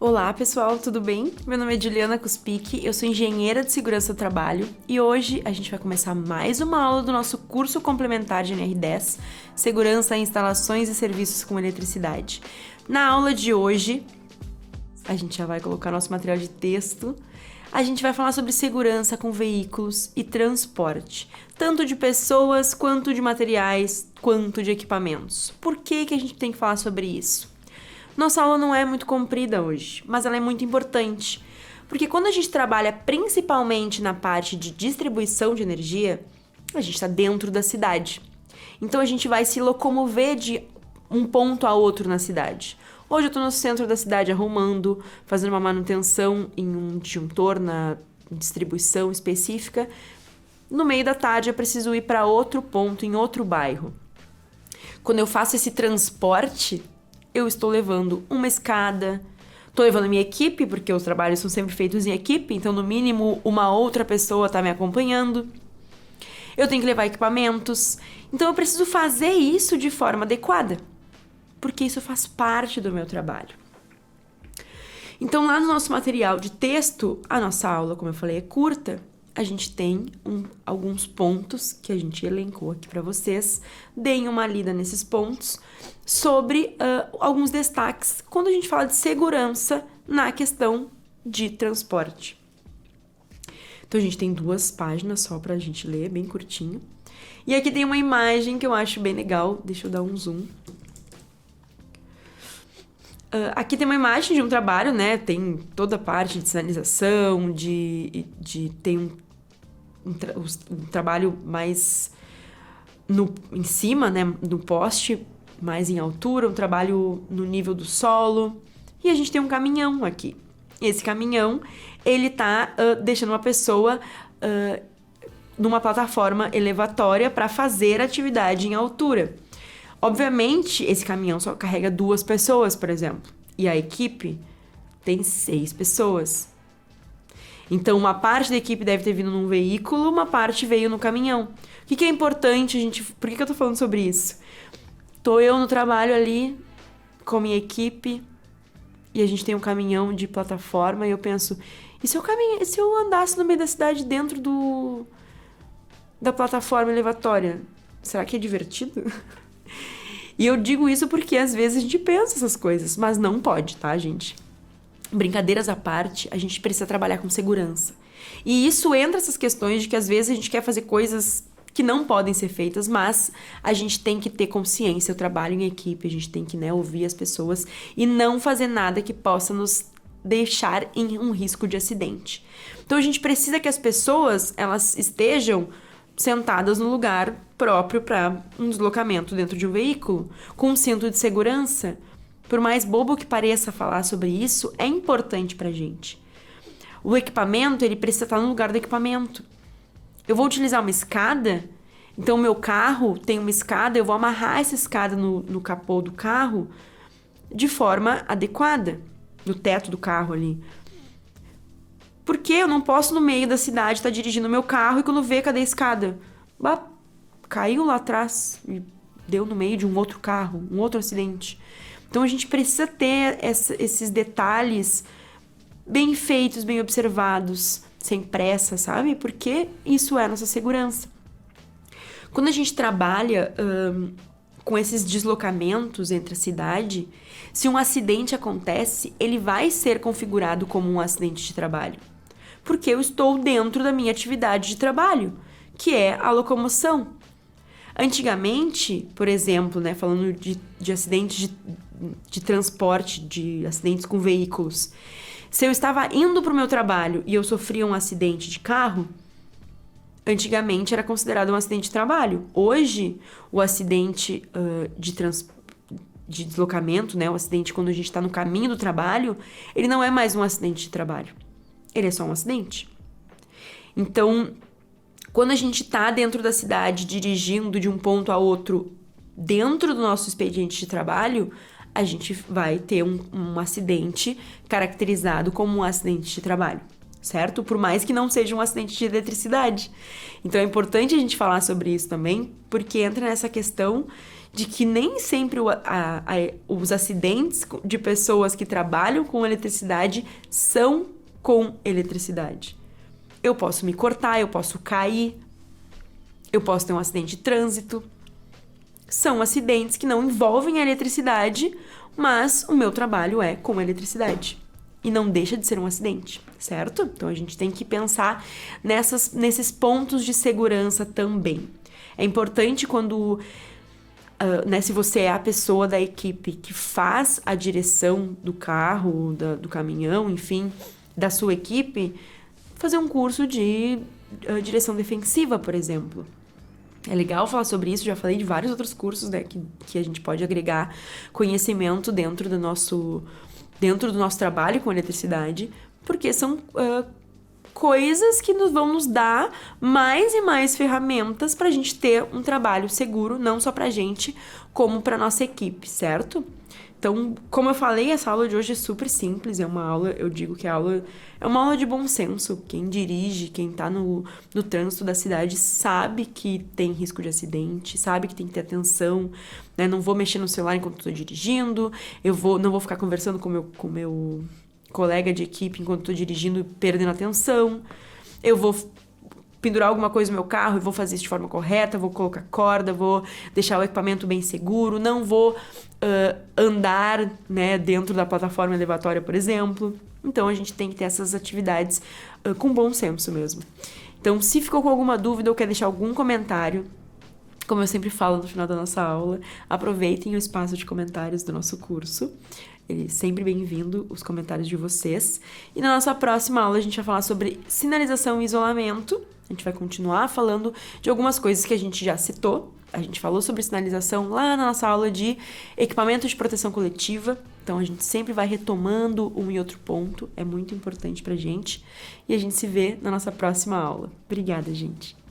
Olá pessoal, tudo bem? Meu nome é Juliana Cuspic, eu sou engenheira de segurança do trabalho e hoje a gente vai começar mais uma aula do nosso curso complementar de NR10, Segurança em Instalações e Serviços com Eletricidade. Na aula de hoje, a gente já vai colocar nosso material de texto. A gente vai falar sobre segurança com veículos e transporte, tanto de pessoas, quanto de materiais, quanto de equipamentos. Por que a gente tem que falar sobre isso? Nossa aula não é muito comprida hoje, mas ela é muito importante, porque quando a gente trabalha principalmente na parte de distribuição de energia, a gente está dentro da cidade. Então a gente vai se locomover de um ponto a outro na cidade. Hoje eu estou no centro da cidade arrumando, fazendo uma manutenção em um disjuntor na distribuição específica. No meio da tarde eu preciso ir para outro ponto, em outro bairro. Quando eu faço esse transporte, eu estou levando uma escada, estou levando a minha equipe, porque os trabalhos são sempre feitos em equipe, então no mínimo uma outra pessoa está me acompanhando. Eu tenho que levar equipamentos, então eu preciso fazer isso de forma adequada, porque isso faz parte do meu trabalho. Então lá no nosso material de texto, a nossa aula, como eu falei, é curta, a gente tem alguns pontos que a gente elencou aqui para vocês. Deem uma lida nesses pontos sobre alguns destaques quando a gente fala de segurança na questão de transporte. Então a gente tem 2 páginas só para a gente ler, bem curtinho. E aqui tem uma imagem que eu acho bem legal, deixa eu dar um zoom. Aqui tem uma imagem de um trabalho, né? Tem toda a parte de sinalização, tem um trabalho mais em cima, né? No poste, mais em altura, um trabalho no nível do solo. E a gente tem um caminhão aqui. Esse caminhão, ele tá deixando uma pessoa numa plataforma elevatória para fazer atividade em altura. Obviamente, esse caminhão só carrega 2 pessoas, por exemplo. E a equipe tem 6 pessoas. Então, uma parte da equipe deve ter vindo num veículo, uma parte veio no caminhão. O que é importante, gente? Por que eu tô falando sobre isso? Tô eu no trabalho ali, com a minha equipe, e a gente tem um caminhão de plataforma, e eu penso, e se eu andasse no meio da cidade dentro da plataforma elevatória? Será que é divertido? E eu digo isso porque às vezes a gente pensa essas coisas, mas não pode, tá, gente? Brincadeiras à parte, a gente precisa trabalhar com segurança. E isso entra essas questões de que às vezes a gente quer fazer coisas que não podem ser feitas, mas a gente tem que ter consciência. Eu trabalho em equipe, a gente tem que, ouvir as pessoas e não fazer nada que possa nos deixar em um risco de acidente. Então a gente precisa que as pessoas, elas estejam sentadas no lugar próprio para um deslocamento dentro de um veículo, com um cinto de segurança. Por mais bobo que pareça falar sobre isso, é importante pra gente. O equipamento, ele precisa estar no lugar do equipamento. Eu vou utilizar uma escada, então o meu carro tem uma escada, eu vou amarrar essa escada no capô do carro de forma adequada, no teto do carro ali. Porque eu não posso no meio da cidade estar dirigindo o meu carro e quando vê, cadê a escada? Caiu lá atrás e deu no meio de um outro carro, um outro acidente. Então a gente precisa ter esses detalhes bem feitos, bem observados, sem pressa, sabe? Porque isso é a nossa segurança. Quando a gente trabalha com esses deslocamentos entre a cidade, se um acidente acontece, ele vai ser configurado como um acidente de trabalho. Porque eu estou dentro da minha atividade de trabalho, que é a locomoção. Antigamente, por exemplo, falando de acidentes de transporte, de acidentes com veículos, se eu estava indo para o meu trabalho e eu sofria um acidente de carro, antigamente era considerado um acidente de trabalho. Hoje, o acidente de deslocamento, o acidente quando a gente está no caminho do trabalho, ele não é mais um acidente de trabalho. Ele é só um acidente. Então, quando a gente está dentro da cidade, dirigindo de um ponto a outro, dentro do nosso expediente de trabalho, a gente vai ter um acidente caracterizado como um acidente de trabalho, certo? Por mais que não seja um acidente de eletricidade. Então é importante a gente falar sobre isso também, porque entra nessa questão de que nem sempre os acidentes de pessoas que trabalham com eletricidade são com eletricidade. Eu posso me cortar, eu posso cair, eu posso ter um acidente de trânsito. São acidentes que não envolvem a eletricidade, mas o meu trabalho é com eletricidade. E não deixa de ser um acidente, certo? Então a gente tem que pensar nesses pontos de segurança também. É importante quando, se você é a pessoa da equipe que faz a direção do carro, do caminhão, enfim, da sua equipe, fazer um curso de direção defensiva, por exemplo. É legal falar sobre isso, já falei de vários outros cursos, né, que a gente pode agregar conhecimento dentro do nosso trabalho com eletricidade, porque são coisas que vão nos dar mais e mais ferramentas para a gente ter um trabalho seguro, não só para a gente, como para nossa equipe, certo? Então, como eu falei, essa aula de hoje é super simples, é uma aula, eu digo que a aula é uma aula de bom senso. Quem dirige, quem tá no trânsito da cidade sabe que tem risco de acidente, sabe que tem que ter atenção, né? Não vou mexer no celular enquanto estou dirigindo, não vou ficar conversando com o meu colega de equipe enquanto estou dirigindo e perdendo atenção. Eu vou pendurar alguma coisa no meu carro e vou fazer isso de forma correta, vou colocar corda, vou deixar o equipamento bem seguro, não vou andar, né, dentro da plataforma elevatória, por exemplo. Então, a gente tem que ter essas atividades com bom senso mesmo. Então, se ficou com alguma dúvida ou quer deixar algum comentário, como eu sempre falo no final da nossa aula, aproveitem o espaço de comentários do nosso curso. Ele é sempre bem-vindo, os comentários de vocês. E na nossa próxima aula a gente vai falar sobre sinalização e isolamento. A gente vai continuar falando de algumas coisas que a gente já citou. A gente falou sobre sinalização lá na nossa aula de equipamento de proteção coletiva. Então a gente sempre vai retomando um e outro ponto. É muito importante pra gente. E a gente se vê na nossa próxima aula. Obrigada, gente!